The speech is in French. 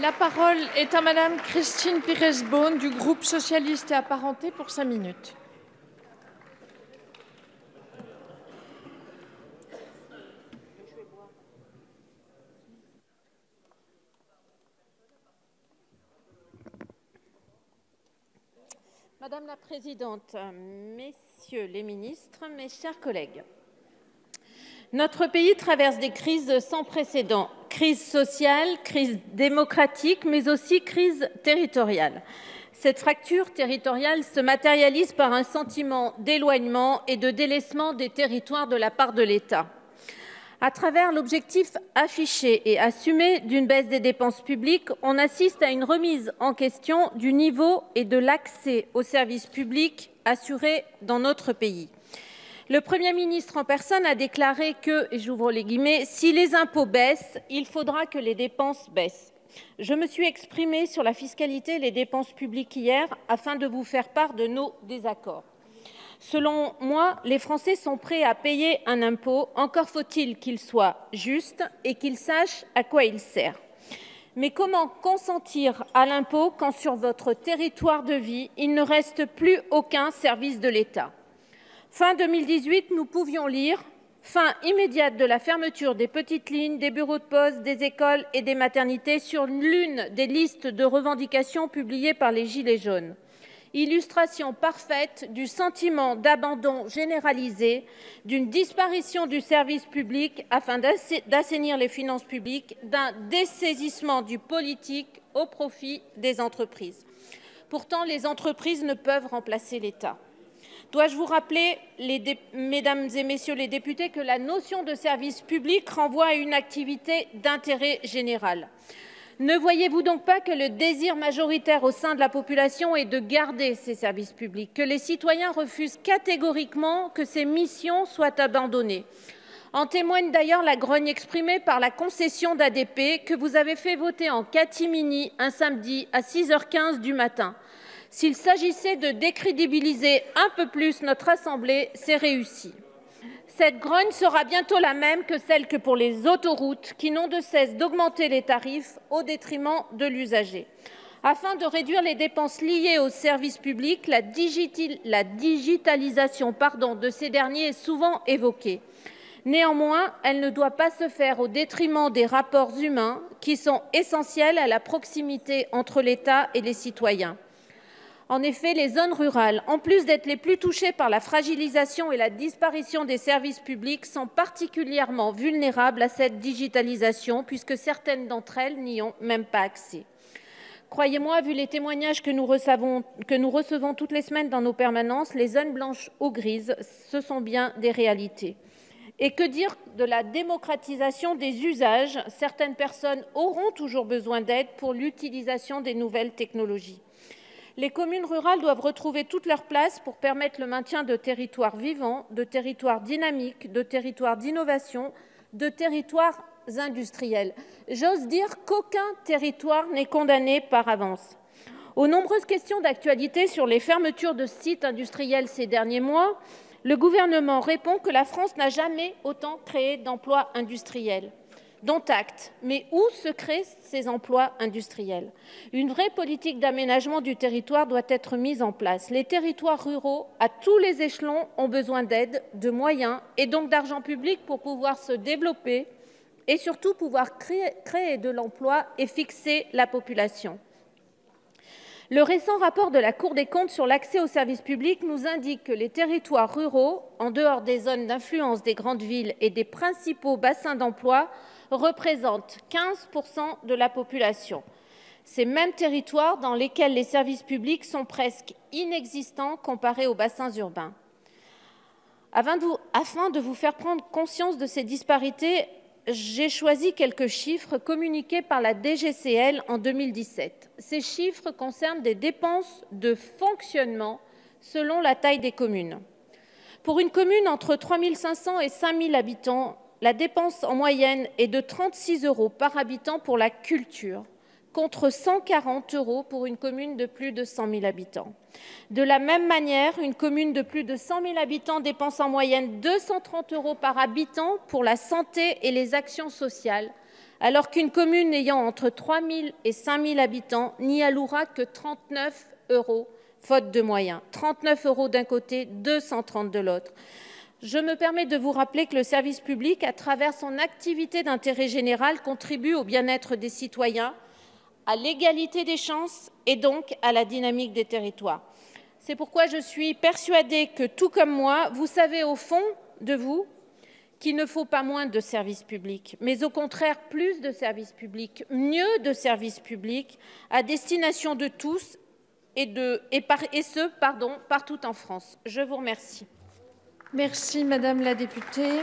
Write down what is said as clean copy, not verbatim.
La parole est à Madame Christine Pires-Beaune du groupe socialiste et apparenté pour 5 minutes. Madame la Présidente, Messieurs les ministres, mes chers collègues, notre pays traverse des crises sans précédent, crise sociale, crise démocratique, mais aussi crise territoriale. Cette fracture territoriale se matérialise par un sentiment d'éloignement et de délaissement des territoires de la part de l'État. À travers l'objectif affiché et assumé d'une baisse des dépenses publiques, on assiste à une remise en question du niveau et de l'accès aux services publics assurés dans notre pays. Le Premier ministre en personne a déclaré que, et j'ouvre les guillemets, « si les impôts baissent, il faudra que les dépenses baissent ». Je me suis exprimée sur la fiscalité et les dépenses publiques hier afin de vous faire part de nos désaccords. Selon moi, les Français sont prêts à payer un impôt, encore faut-il qu'il soit juste et qu'ils sachent à quoi il sert. Mais comment consentir à l'impôt quand sur votre territoire de vie, il ne reste plus aucun service de l'État ? Fin 2018, nous pouvions lire « Fin immédiate de la fermeture des petites lignes, des bureaux de poste, des écoles et des maternités » sur l'une des listes de revendications publiées par les Gilets jaunes. Illustration parfaite du sentiment d'abandon généralisé, d'une disparition du service public afin d'assainir les finances publiques, d'un dessaisissement du politique au profit des entreprises. Pourtant, les entreprises ne peuvent remplacer l'État. Dois-je vous rappeler, mesdames et messieurs les députés, que la notion de service public renvoie à une activité d'intérêt général ? Ne voyez-vous donc pas que le désir majoritaire au sein de la population est de garder ces services publics, que les citoyens refusent catégoriquement que ces missions soient abandonnées ? En témoigne d'ailleurs la grogne exprimée par la concession d'ADP que vous avez fait voter en catimini un samedi à 6h15 du matin. S'il s'agissait de décrédibiliser un peu plus notre Assemblée, c'est réussi. Cette grogne sera bientôt la même que celle que pour les autoroutes qui n'ont de cesse d'augmenter les tarifs au détriment de l'usager. Afin de réduire les dépenses liées aux services publics, la digitalisation de ces derniers est souvent évoquée. Néanmoins, elle ne doit pas se faire au détriment des rapports humains qui sont essentiels à la proximité entre l'État et les citoyens. En effet, les zones rurales, en plus d'être les plus touchées par la fragilisation et la disparition des services publics, sont particulièrement vulnérables à cette digitalisation, puisque certaines d'entre elles n'y ont même pas accès. Croyez-moi, vu les témoignages que nous recevons toutes les semaines dans nos permanences, les zones blanches ou grises, ce sont bien des réalités. Et que dire de la démocratisation des usages ? Certaines personnes auront toujours besoin d'aide pour l'utilisation des nouvelles technologies. Les communes rurales doivent retrouver toute leur place pour permettre le maintien de territoires vivants, de territoires dynamiques, de territoires d'innovation, de territoires industriels. J'ose dire qu'aucun territoire n'est condamné par avance. Aux nombreuses questions d'actualité sur les fermetures de sites industriels ces derniers mois, le gouvernement répond que la France n'a jamais autant créé d'emplois industriels. Dont acte. Mais où se créent ces emplois industriels ? Une vraie politique d'aménagement du territoire doit être mise en place. Les territoires ruraux, à tous les échelons, ont besoin d'aide, de moyens et donc d'argent public pour pouvoir se développer et surtout pouvoir créer de l'emploi et fixer la population. Le récent rapport de la Cour des comptes sur l'accès aux services publics nous indique que les territoires ruraux, en dehors des zones d'influence des grandes villes et des principaux bassins d'emploi, représentent 15% de la population. Ces mêmes territoires dans lesquels les services publics sont presque inexistants comparés aux bassins urbains. Afin de vous faire prendre conscience de ces disparités, j'ai choisi quelques chiffres communiqués par la DGCL en 2017. Ces chiffres concernent des dépenses de fonctionnement selon la taille des communes. Pour une commune entre 3 500 et 5 000 habitants, la dépense en moyenne est de 36 € par habitant pour la culture, contre 140 € pour une commune de plus de 100 000 habitants. De la même manière, une commune de plus de 100 000 habitants dépense en moyenne 230 € par habitant pour la santé et les actions sociales, alors qu'une commune ayant entre 3 000 et 5 000 habitants n'y allouera que 39 €, faute de moyens. 39 € d'un côté, 230 de l'autre. Je me permets de vous rappeler que le service public, à travers son activité d'intérêt général, contribue au bien-être des citoyens, à l'égalité des chances et donc à la dynamique des territoires. C'est pourquoi je suis persuadée que, tout comme moi, vous savez au fond de vous qu'il ne faut pas moins de services publics, mais au contraire plus de services publics, mieux de services publics, à destination de tous et ce, partout en France. Je vous remercie. Merci, Madame la députée.